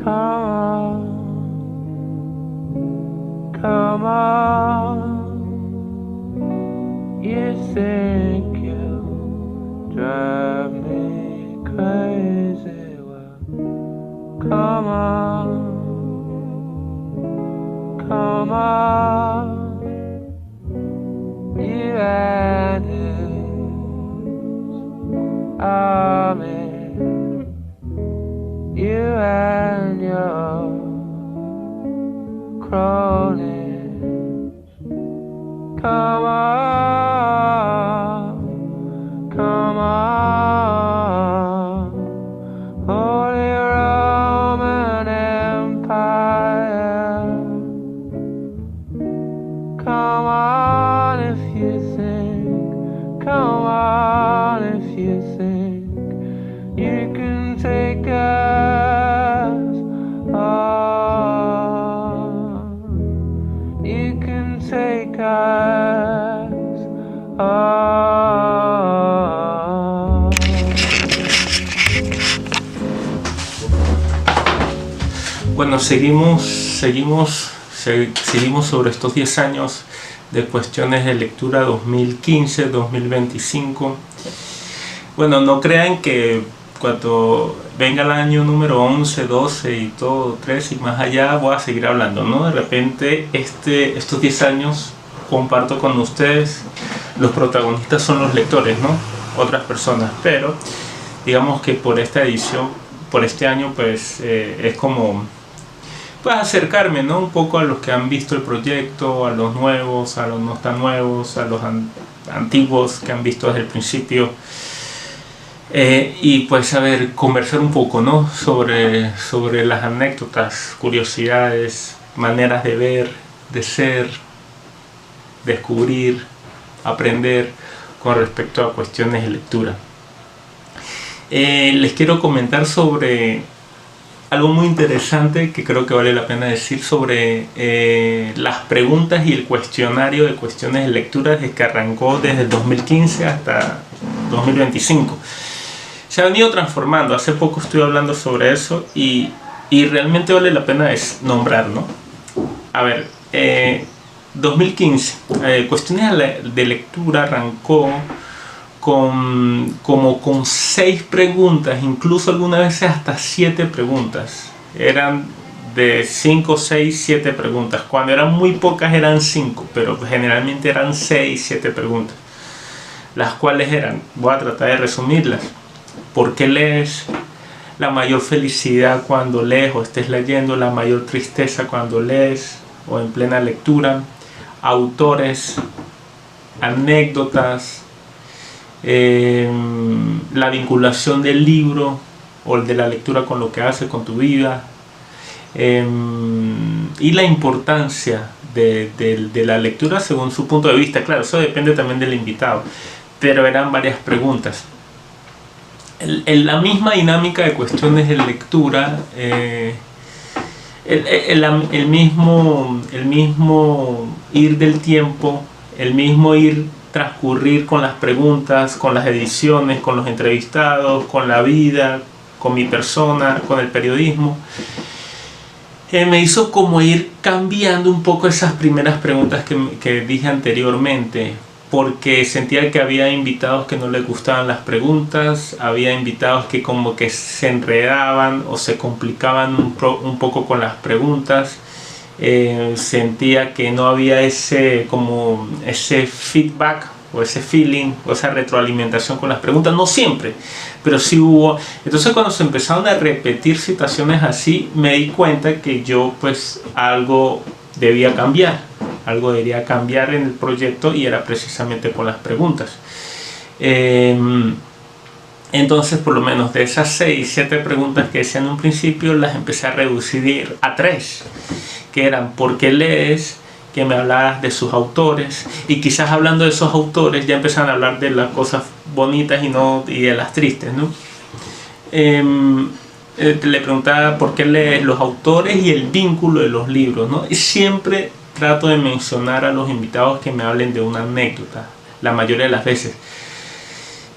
come on. You think you drive me crazy, well, come on, you and his army, you and your cronies, come on, Holy Roman Empire, come on if you think you can take us on, you can take us on. Bueno, seguimos sobre estos 10 años de cuestiones de lectura 2015-2025. Bueno, no crean que cuando venga el año número 11, 12 y todo, 13 y más allá, voy a seguir hablando, ¿no? De repente estos 10 años comparto con ustedes, los protagonistas son los lectores, ¿no? Otras personas, pero digamos que por esta edición, por este año, pues es como pues acercarme, ¿no? Un poco a los que han visto el proyecto, a los nuevos, a los no tan nuevos, a los antiguos que han visto desde el principio, y pues a ver, conversar un poco, ¿no? sobre las anécdotas, curiosidades, maneras de ver, de ser, descubrir, aprender con respecto a cuestiones de lectura. Les quiero comentar sobre algo muy interesante que creo que vale la pena decir sobre las preguntas y el cuestionario de cuestiones de lectura desde que arrancó desde el 2015 hasta 2025. Se ha venido transformando. Hace poco estuve hablando sobre eso y realmente vale la pena nombrar, ¿no? A ver, 2015, cuestiones de lectura arrancó con 6 preguntas, incluso algunas veces hasta 7 preguntas. Eran de 5, 6, 7 preguntas. Cuando eran muy pocas eran 5, pero generalmente eran 6, 7 preguntas. Las cuales eran, voy a tratar de resumirlas. ¿Por qué lees? La mayor felicidad cuando lees o estés leyendo, la mayor tristeza cuando lees o en plena lectura, autores, anécdotas, la vinculación del libro o de la lectura con lo que hace con tu vida, y la importancia de la lectura según su punto de vista. Claro, eso depende también del invitado, pero eran varias preguntas. La misma dinámica de cuestiones de lectura, el mismo ir del tiempo, el mismo transcurrir con las preguntas, con las ediciones, con los entrevistados, con la vida, con mi persona, con el periodismo, me hizo como ir cambiando un poco esas primeras preguntas que dije anteriormente, porque sentía que había invitados que no les gustaban las preguntas, había invitados que como que se enredaban o se complicaban un poco con las preguntas. Sentía que no había ese feedback o ese feeling o esa retroalimentación con las preguntas, no siempre, pero sí hubo. Entonces cuando se empezaron a repetir situaciones así, me di cuenta que yo pues algo debería cambiar en el proyecto, y era precisamente con las preguntas. Entonces, por lo menos de esas 6, 7 preguntas que decía en un principio, las empecé a reducir a 3, que eran ¿por qué lees? Que me hablaras de sus autores, y quizás hablando de esos autores ya empezaron a hablar de las cosas bonitas y de las tristes, ¿no? Le preguntaba por qué lees, los autores y el vínculo de los libros, ¿no? Y siempre trato de mencionar a los invitados que me hablen de una anécdota, la mayoría de las veces.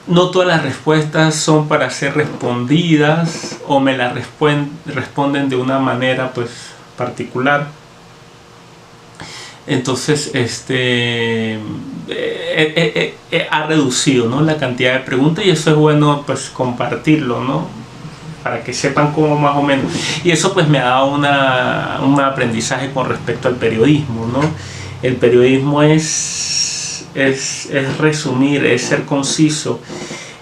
No todas las respuestas son para ser respondidas o me la responden de una manera pues particular. Entonces ha reducido, ¿no?, la cantidad de preguntas, y eso es bueno pues compartirlo, ¿no?, para que sepan cómo más o menos. Y eso pues me ha dado un aprendizaje con respecto al periodismo, ¿no? El periodismo es resumir, es ser conciso.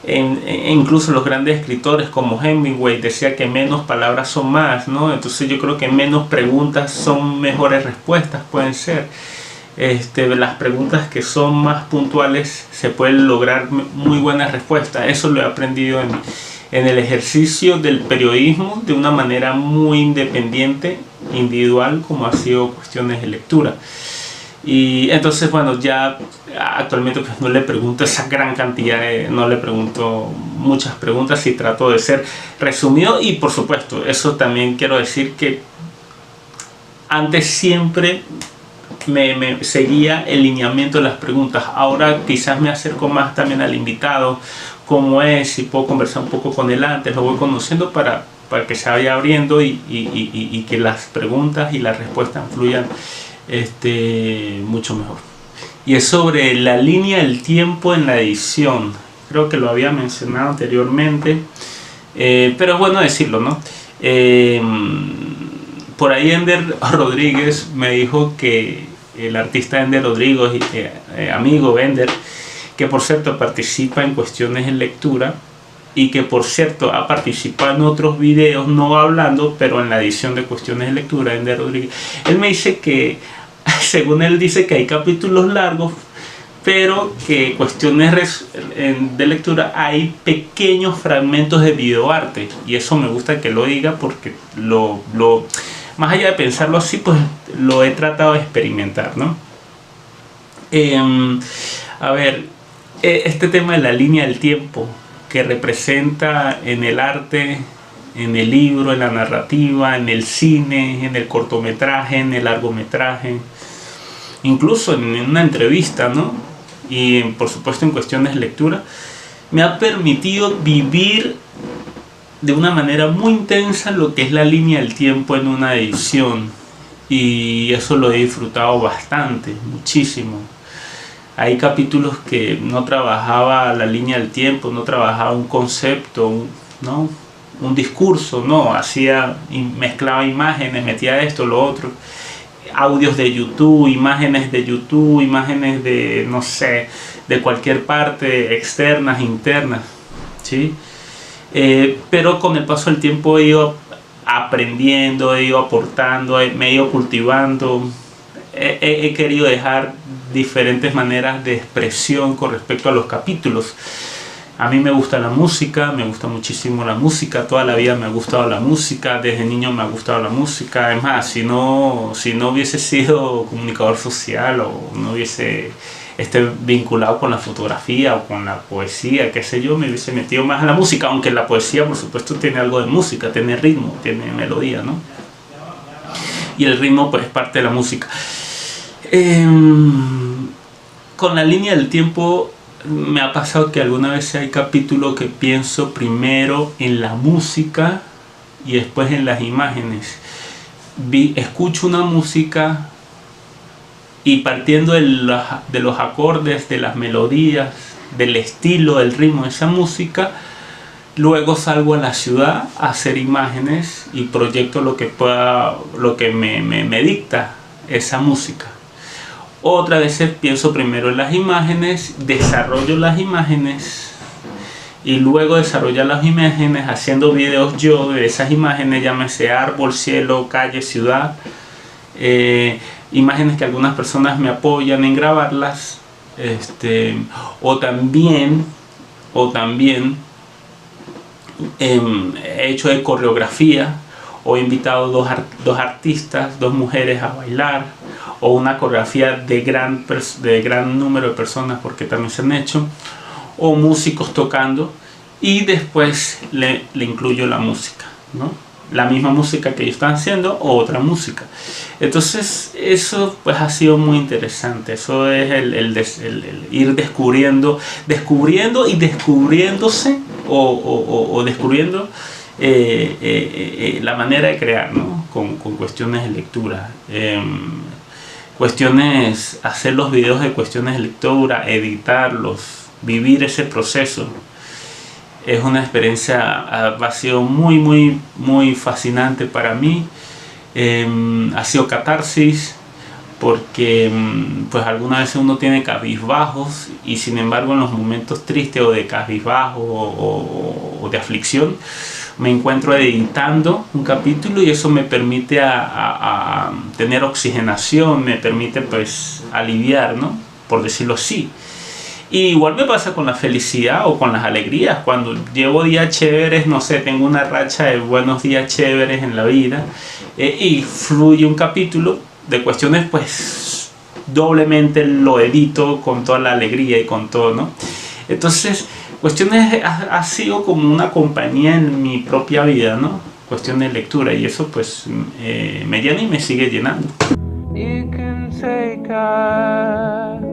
Incluso los grandes escritores como Hemingway decía que menos palabras son más, ¿no? Entonces yo creo que menos preguntas son mejores respuestas, pueden ser. Las preguntas que son más puntuales se pueden lograr muy buenas respuestas. Eso lo he aprendido en el ejercicio del periodismo de una manera muy independiente, individual, como ha sido cuestiones de lectura. Y entonces, bueno, ya actualmente pues no le pregunto esa gran cantidad, no le pregunto muchas preguntas y trato de ser resumido. Y por supuesto, eso también quiero decir que antes siempre me seguía el lineamiento de las preguntas. Ahora quizás me acerco más también al invitado, cómo es, si puedo conversar un poco con él antes, lo voy conociendo para que se vaya abriendo y que las preguntas y las respuestas fluyan mucho mejor. Y es sobre la línea del tiempo en la edición. Creo que lo había mencionado anteriormente, pero es bueno decirlo, ¿no? Por ahí Ender Rodríguez me dijo que el artista Ender Rodríguez, amigo Ender, que por cierto participa en cuestiones en lectura y que por cierto ha participado en otros videos, no hablando, pero en la edición de cuestiones de lectura, Ender Rodríguez. Él me dice que, según él dice, que hay capítulos largos, pero que cuestiones de lectura hay pequeños fragmentos de videoarte, y eso me gusta que lo diga porque más allá de pensarlo así, pues lo he tratado de experimentar, ¿no? A ver, este tema de la línea del tiempo que representa en el arte, en el libro, en la narrativa, en el cine, en el cortometraje, en el largometraje, incluso en una entrevista, ¿no? Y por supuesto en cuestiones de lectura, me ha permitido vivir de una manera muy intensa lo que es la línea del tiempo en una edición, y eso lo he disfrutado bastante, muchísimo. Hay capítulos que no trabajaba la línea del tiempo, no trabajaba un concepto, un discurso, no, mezclaba imágenes, metía esto, lo otro, audios de YouTube, imágenes de, no sé, de cualquier parte, externas, internas, ¿sí? Pero con el paso del tiempo he ido aprendiendo, he ido aportando, me he ido cultivando, he querido dejar diferentes maneras de expresión con respecto a los capítulos. A mí me gusta la música, me gusta muchísimo la música, toda la vida me ha gustado la música, desde niño me ha gustado la música. Es más, si no hubiese sido comunicador social o no hubiese vinculado con la fotografía o con la poesía, qué sé yo, me hubiese metido más a la música, aunque la poesía por supuesto tiene algo de música, tiene ritmo, tiene melodía, ¿no? Y el ritmo pues es parte de la música. Con la línea del tiempo me ha pasado que alguna vez hay capítulos que pienso primero en la música y después en las imágenes. Escucho una música y partiendo de los acordes, de las melodías, del estilo, del ritmo de esa música, luego salgo a la ciudad a hacer imágenes y proyecto lo que me dicta esa música. Otras veces pienso primero en las imágenes, desarrollo las imágenes y luego desarrollar las imágenes haciendo videos yo de esas imágenes, llámese árbol, cielo, calle, ciudad, imágenes que algunas personas me apoyan en grabarlas, o también he hecho de coreografía o he invitado dos artistas, dos mujeres a bailar, o una coreografía de gran número de personas, porque también se han hecho, o músicos tocando, y después le incluyo la música, ¿no? La misma música que ellos están haciendo o otra música. Entonces eso pues ha sido muy interesante. Eso es el ir descubriendo y descubriéndose o descubriendo la manera de crear, ¿no? Con cuestiones de lectura. Cuestiones, hacer los videos de cuestiones de lectura, editarlos, vivir ese proceso. Es una experiencia, ha sido muy fascinante para mí. Ha sido catarsis, porque pues algunas veces uno tiene cabizbajos y sin embargo en los momentos tristes o de cabizbajo o de aflicción me encuentro editando un capítulo y eso me permite a tener oxigenación, me permite pues aliviar, ¿no? Por decirlo así. Y igual me pasa con la felicidad o con las alegrías, cuando llevo días chéveres, no sé, tengo una racha de buenos días chéveres en la vida, y fluye un capítulo de cuestiones, pues doblemente lo edito con toda la alegría y con todo, ¿no? Entonces, cuestiones ha sido como una compañía en mi propia vida, ¿no? Cuestión de lectura, y eso pues me llena y me sigue llenando. You can take us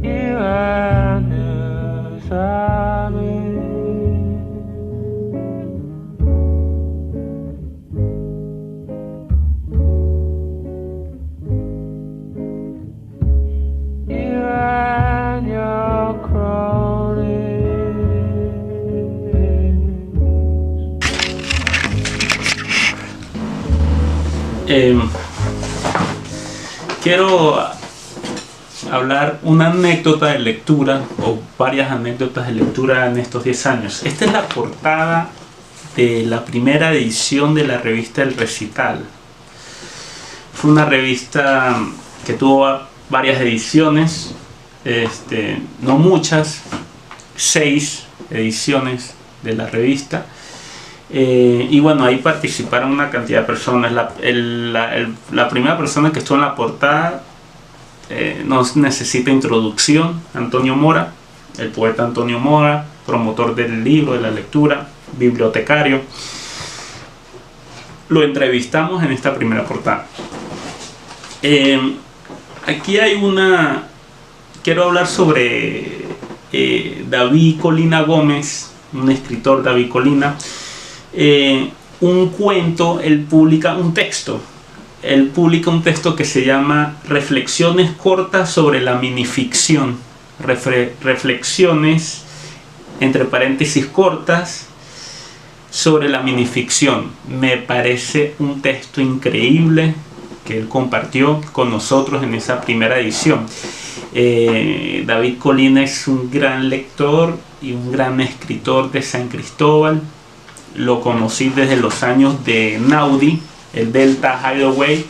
you and us are you and your cronies. Quiero hablar una anécdota de lectura o varias anécdotas de lectura en estos 10 años. Esta es la portada de la primera edición de la revista El Recital. Fue una revista que tuvo varias ediciones, no muchas, 6 ediciones de la revista. Y bueno, ahí participaron una cantidad de personas. La primera persona que estuvo en la portada no necesita introducción, Antonio Mora, el poeta Antonio Mora, promotor del libro, de la lectura, bibliotecario. Lo entrevistamos en esta primera portada. Aquí hay quiero hablar sobre David Colina Gómez, un escritor, David Colina. Un cuento, él publica un texto que se llama Reflexiones cortas sobre la minificción. Reflexiones, entre paréntesis, cortas sobre la minificción. Me parece un texto increíble que él compartió con nosotros en esa primera edición. David Colina es un gran lector y un gran escritor de San Cristóbal. Lo conocí desde los años de Naudi, el Delta Hideaway,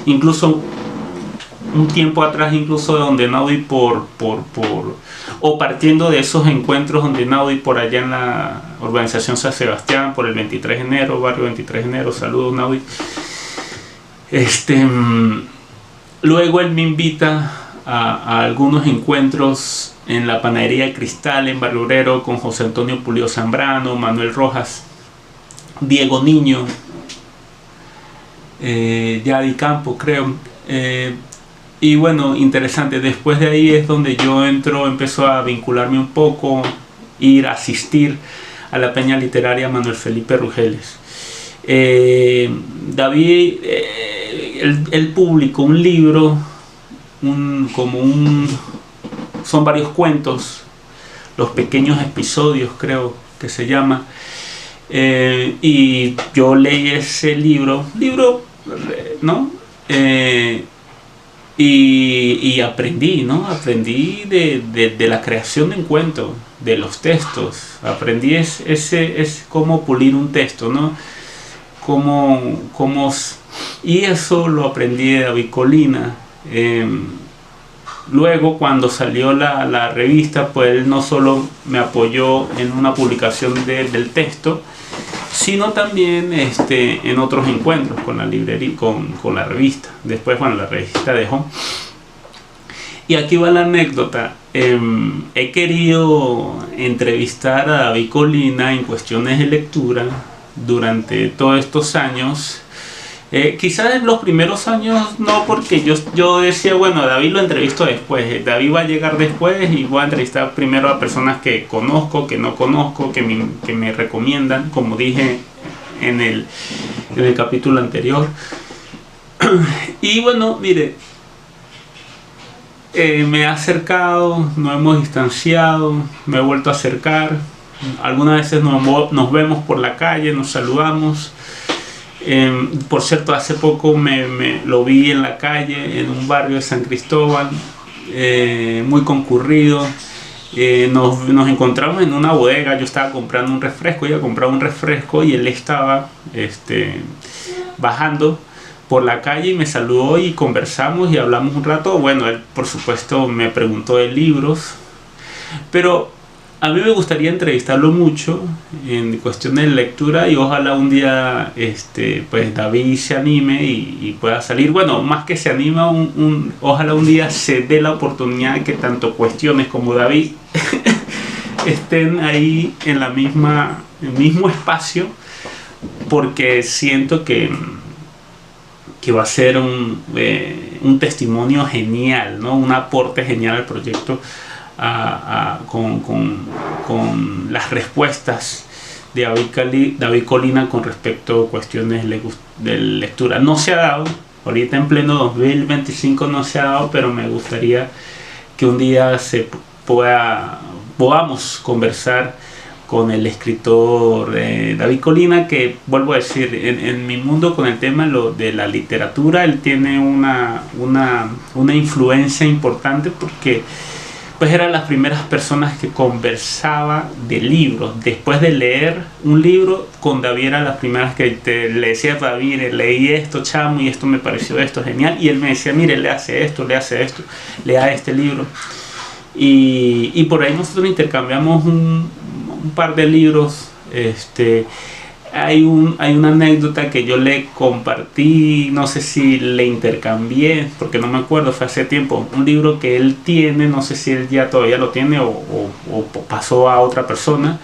incluso un tiempo atrás, incluso donde Naudi o partiendo de esos encuentros donde Naudi por allá en la urbanización San Sebastián, por el 23 de enero, barrio 23 de enero, saludos Naudi. Luego él me invita a algunos encuentros en la Panadería Cristal en Barrio Obrero con José Antonio Pulido Zambrano, Manuel Rojas, Diego Niño, Yadi Campo, creo. Y bueno, interesante. Después de ahí es donde yo empezó a vincularme un poco, ir a asistir a la Peña Literaria Manuel Felipe Rugeles. David, él publicó un libro, son varios cuentos, Los Pequeños Episodios, creo que se llama. Y yo leí ese libro, ¿no? Y aprendí, ¿no? Aprendí de la creación de un cuento, de los textos. Aprendí es cómo pulir un texto, ¿no? Y eso lo aprendí de David Colina. Luego, cuando salió la revista, pues él no solo me apoyó en una publicación del texto, sino también en otros encuentros con la librería, con la revista. Después, bueno, la revista dejó. Y aquí va la anécdota. He querido entrevistar a David Colina en cuestiones de lectura durante todos estos años. Quizás en los primeros años no, porque yo decía, bueno, David lo entrevisto después, David va a llegar después y voy a entrevistar primero a personas que conozco, que no conozco, que me recomiendan, como dije en el capítulo anterior. Y bueno, mire, me he acercado, nos hemos distanciado, me he vuelto a acercar, algunas veces nos vemos por la calle, nos saludamos. Por cierto, hace poco me lo vi en la calle, en un barrio de San Cristóbal, muy concurrido. Nos encontramos en una bodega. Yo estaba comprando un refresco, iba a comprar un refresco y él estaba bajando por la calle y me saludó y conversamos y hablamos un rato. Bueno, él por supuesto me preguntó de libros, pero a mí me gustaría entrevistarlo mucho en cuestión de lectura y ojalá un día pues David se anime y pueda salir. Bueno, más que se anima, ojalá un día se dé la oportunidad de que tanto Cuestiones como David estén ahí en el mismo espacio, porque siento que va a ser un testimonio genial, ¿no? Un aporte genial al proyecto. Con las respuestas de David Colina con respecto a cuestiones de lectura. No se ha dado, ahorita en pleno 2025 no se ha dado, pero me gustaría que un día podamos conversar con el escritor David Colina, que vuelvo a decir, en mi mundo con el tema de la literatura, él tiene una influencia importante, porque pues eran las primeras personas que conversaba de libros. Después de leer un libro, con David eran las primeras que le decía: David, leí esto, chamo, y esto me pareció genial. Y él me decía: mire, lea este libro. Y por ahí nosotros intercambiamos un par de libros. Hay una anécdota que yo le compartí, no sé si le intercambié, porque no me acuerdo, fue hace tiempo, un libro que él tiene, no sé si él ya todavía lo tiene o pasó a otra persona,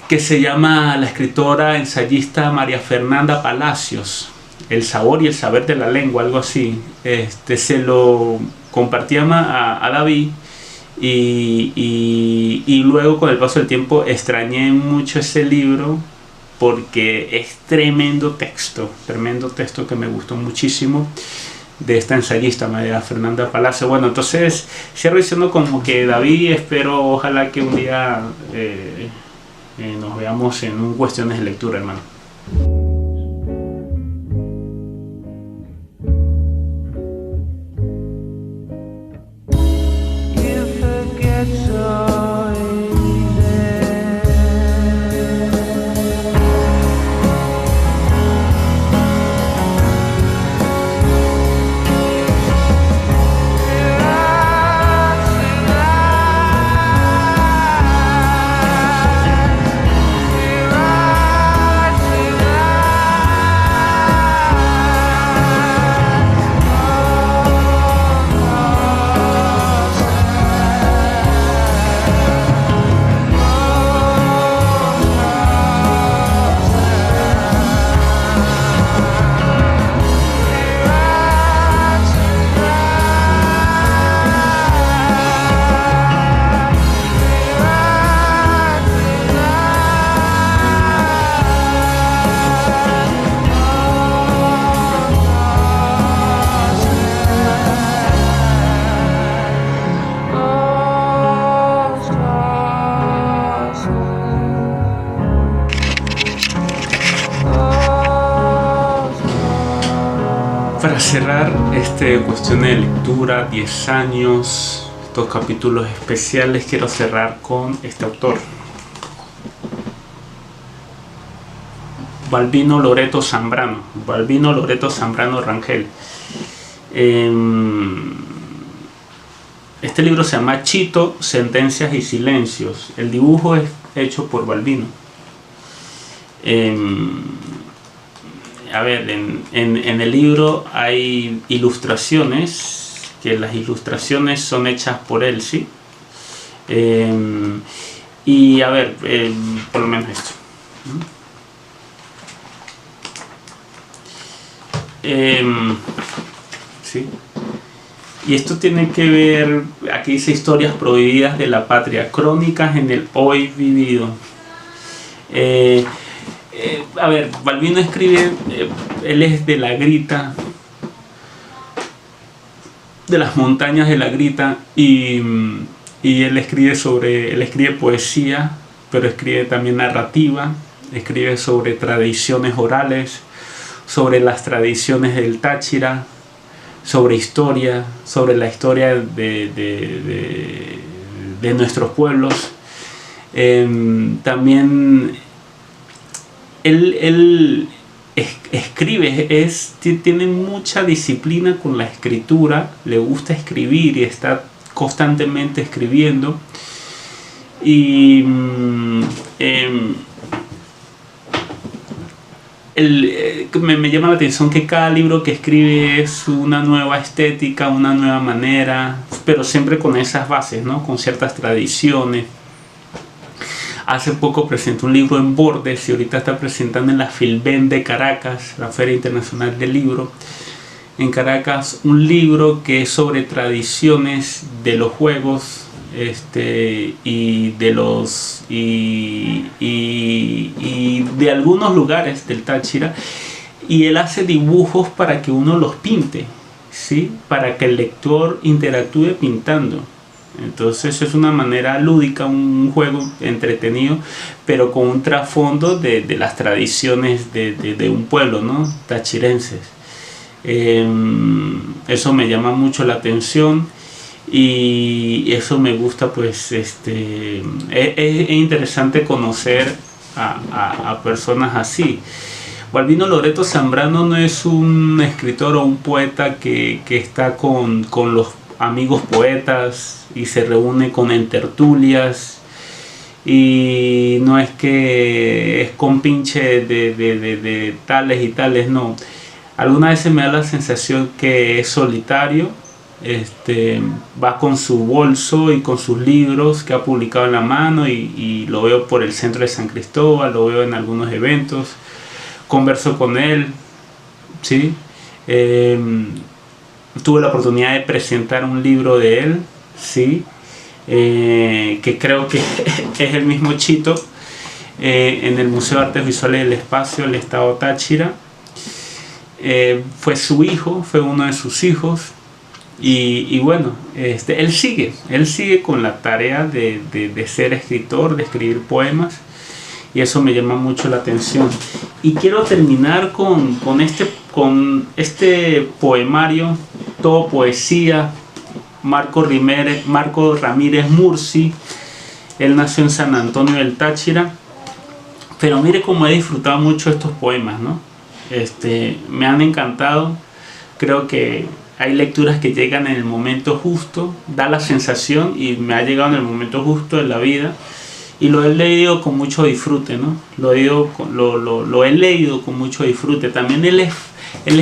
que se llama la escritora ensayista María Fernanda Palacios, El sabor y el saber de la lengua, algo así. Se lo compartí a David. Y luego, con el paso del tiempo, extrañé mucho ese libro, porque es tremendo texto que me gustó muchísimo, de esta ensayista María Fernanda Palacio. Bueno, entonces cierro diciendo como que David, espero, ojalá que un día nos veamos en un Cuestiones de Lectura, hermano. Para cerrar cuestión de lectura, 10 años, estos capítulos especiales, quiero cerrar con este autor, Balbino Loreto Zambrano Rangel. Este libro se llama Chito, Sentencias y Silencios. El dibujo es hecho por Balbino. A ver, en el libro hay ilustraciones, que las ilustraciones son hechas por él, ¿sí? Y a ver, por lo menos esto. Sí. Y esto tiene que ver, aquí dice historias prohibidas de la patria, crónicas en el hoy vivido. A ver, Balbino escribe, él es de La Grita, de las montañas de La Grita, y él escribe poesía, pero escribe también narrativa, escribe sobre tradiciones orales, sobre las tradiciones del Táchira, sobre historia, sobre la historia de nuestros pueblos. También él escribe, tiene mucha disciplina con la escritura, le gusta escribir y está constantemente escribiendo. Y me llama la atención que cada libro que escribe es una nueva estética, una nueva manera, pero siempre con esas bases, ¿no? Con ciertas tradiciones. Hace poco presentó un libro en Bordes y ahorita está presentando en la Filben de Caracas, la Feria Internacional del Libro, en Caracas, un libro que es sobre tradiciones de los juegos y de algunos lugares del Táchira, y él hace dibujos para que uno los pinte, ¿sí? Para que el lector interactúe pintando. Entonces es una manera lúdica, un juego entretenido, pero con un trasfondo de las tradiciones de un pueblo, ¿no? Tachirenses. Eso me llama mucho la atención y eso me gusta, pues es interesante conocer a personas así. Balbino Loreto Zambrano no es un escritor o un poeta que está con los amigos poetas y se reúne en tertulias, y no es que es compinche de tales y tales, no. Algunas veces me da la sensación que es solitario, va con su bolso y con sus libros que ha publicado en la mano, y lo veo por el centro de San Cristóbal, lo veo en algunos eventos, converso con él, ¿sí? Tuve la oportunidad de presentar un libro de él, ¿sí? Que creo que es el mismo Chito, en el Museo de Artes Visuales del Espacio, el Estado Táchira. Fue su hijo, fue uno de sus hijos, y bueno, él sigue con la tarea de ser escritor, de escribir poemas, y eso me llama mucho la atención. Y quiero terminar con este poemario, todo poesía, Marco Ramírez Mursi. Él nació en San Antonio del Táchira, pero mire cómo he disfrutado mucho estos poemas, ¿no? Me han encantado. Creo que hay lecturas que llegan en el momento justo, da la sensación, y me ha llegado en el momento justo de la vida, y lo he leído con mucho disfrute, ¿no? Lo he leído con mucho disfrute. También él es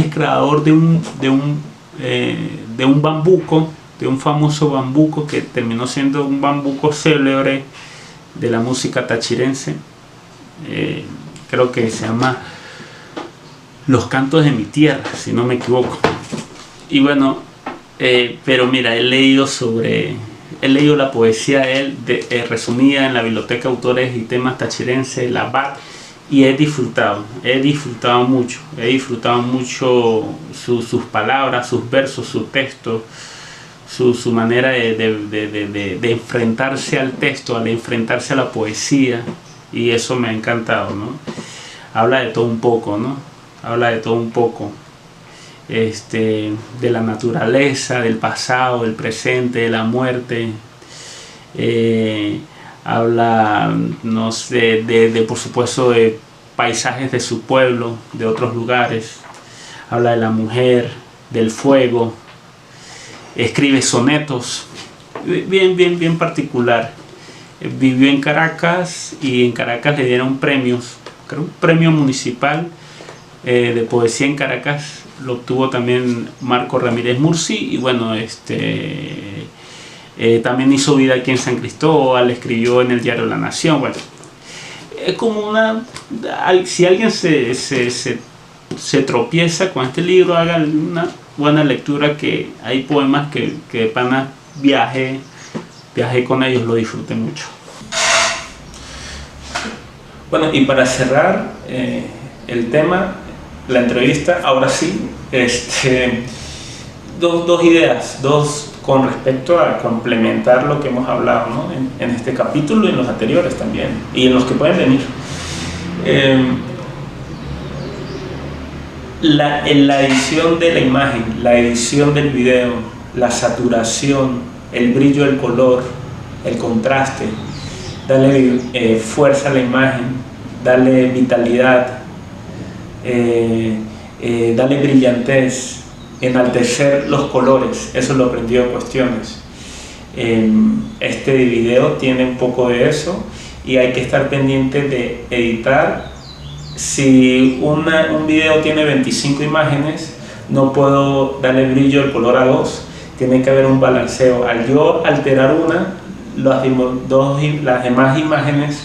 creador de un bambuco, de un famoso bambuco que terminó siendo un bambuco célebre de la música tachirense. Creo que se llama Los Cantos de mi Tierra, si no me equivoco. Y bueno, pero mira, he leído la poesía de él resumida en la Biblioteca de Autores y Temas Tachirenses, la BAT, y he disfrutado mucho sus palabras, sus versos, su texto, su manera de enfrentarse al texto, al enfrentarse a la poesía, y eso me ha encantado, ¿no? Habla de todo un poco, ¿no? De la naturaleza, del pasado, del presente, de la muerte. Habla, no sé, por supuesto, de paisajes de su pueblo, de otros lugares. Habla de la mujer, del fuego. Escribe sonetos, bien particular. Vivió en Caracas, y en Caracas le dieron premios, creo un premio municipal de poesía en Caracas. Lo obtuvo también Marco Ramírez Mursi, y bueno, también hizo vida aquí en San Cristóbal, escribió en el diario La Nación. Bueno, es como si alguien se se tropieza con este libro, haga una buena lectura, que hay poemas que de pana viaje con ellos, lo disfruté mucho. Bueno, y para cerrar el tema, la entrevista, ahora sí, dos ideas, con respecto a complementar lo que hemos hablado, ¿no? en este capítulo y en los anteriores también, y en los que pueden venir. La edición de la imagen, la edición del video, la saturación, el brillo del color, el contraste, darle fuerza a la imagen, darle vitalidad, darle brillantez, enaltecer los colores. Eso lo aprendí en Cuestiones. Este video tiene un poco de eso, y hay que estar pendiente de editar. Si un video tiene 25 imágenes, no puedo darle brillo el color a 2, tiene que haber un balanceo. Al yo alterar las demás imágenes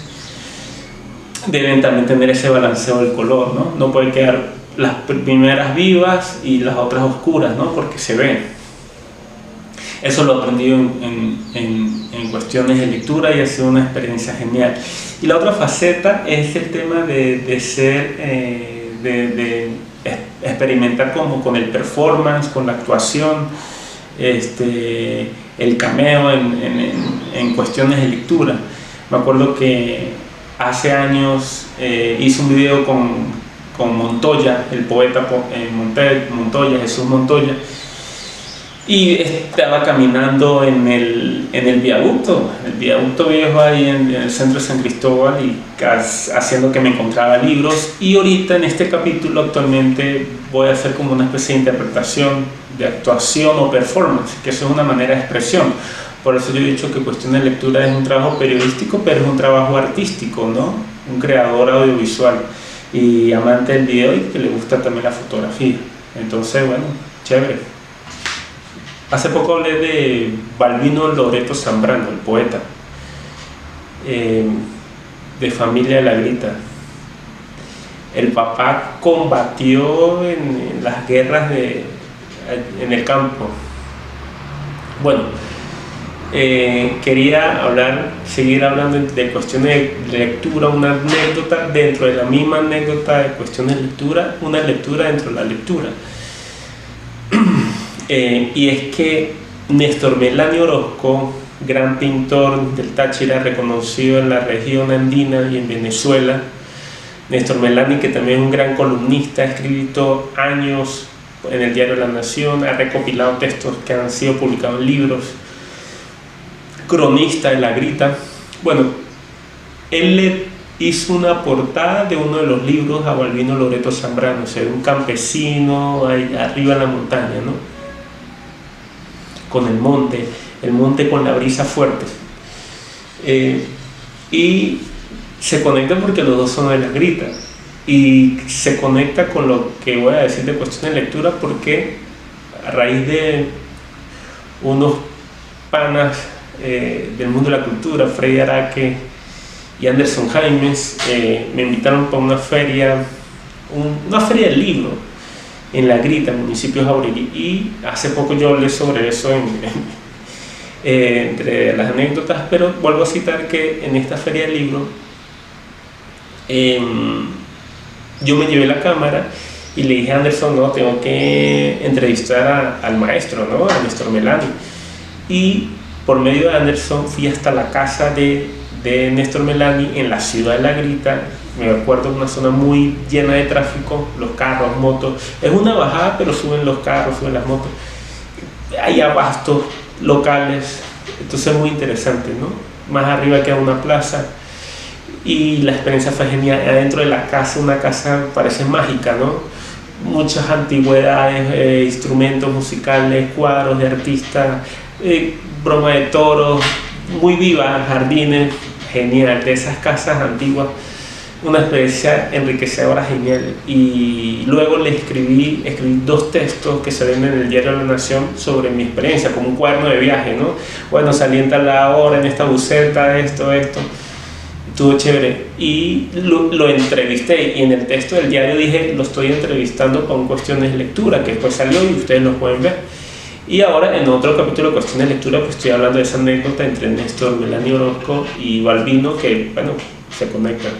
deben también tener ese balanceo del color, ¿no? No puede quedar las primeras vivas y las otras oscuras, ¿no? Porque se ve. Eso lo aprendí en Cuestiones de lectura, y ha sido una experiencia genial. Y la otra faceta es el tema de experimentar como con el performance, con la actuación, el cameo en Cuestiones de lectura. Me acuerdo que hace años hice un video con Montoya, el poeta Montoya, Jesús Montoya, y estaba caminando en el viaducto viejo ahí en el centro de San Cristóbal, y haciendo que me encontraba libros. Y ahorita en este capítulo actualmente voy a hacer como una especie de interpretación, de actuación o performance, que eso es una manera de expresión. Por eso yo he dicho que Cuestiones de Lectura es un trabajo periodístico, pero es un trabajo artístico, ¿no? Un creador audiovisual y amante del video, y que le gusta también la fotografía. Entonces, bueno, chévere. Hace poco hablé de Balbino Loreto Zambrano, el poeta, de familia de la Grita. El papá combatió en las guerras en el campo. Bueno, quería seguir hablando de Cuestiones de Lectura, una anécdota dentro de la misma anécdota de Cuestiones de Lectura, una lectura dentro de la lectura. Y es que Néstor Melani Orozco, gran pintor del Táchira, reconocido en la región andina y en Venezuela. Néstor Melani, que también es un gran columnista, ha escrito años en el diario La Nación, ha recopilado textos que han sido publicados en libros, cronista de La Grita. Bueno, él le hizo una portada de uno de los libros a Balbino Loreto Zambrano, o sea, un campesino ahí arriba en la montaña, ¿no? Con el monte con la brisa fuerte. Y se conecta porque los dos son de La Grita. Y se conecta con lo que voy a decir de Cuestiones de Lectura, porque a raíz de unos panas del mundo de la cultura, Freddy Araque y Anderson Jaimes, me invitaron para una feria del libro en La Grita, municipio de Jauregui, y hace poco yo hablé sobre eso entre las anécdotas, pero vuelvo a citar que en esta feria del libro yo me llevé la cámara y le dije a Anderson, no, tengo que entrevistar al maestro, ¿no? A Néstor Melani. Y por medio de Anderson fui hasta la casa de Néstor Melani en la ciudad de La Grita. Me acuerdo de una zona muy llena de tráfico, los carros, motos. Es una bajada, pero suben los carros, suben las motos. Hay abastos locales, entonces es muy interesante, ¿no? Más arriba queda una plaza, y la experiencia fue genial. Adentro de la casa, una casa parece mágica, ¿no? Muchas antigüedades, instrumentos musicales, cuadros de artistas, broma de toros, muy viva, jardines, genial, de esas casas antiguas. Una experiencia enriquecedora, genial. Y luego le escribí 2 textos que se ven en el diario La Nación sobre mi experiencia, como un cuaderno de viaje, ¿no? Bueno, salí en tal hora, en esta buseta, esto. Estuvo chévere. Y lo entrevisté y en el texto del diario dije, lo estoy entrevistando con cuestiones de lectura, que después salió y ustedes lo pueden ver. Y ahora en otro capítulo de cuestiones de lectura pues estoy hablando de esa anécdota entre Néstor Melanie Orozco y Balbino que, bueno, se conectan.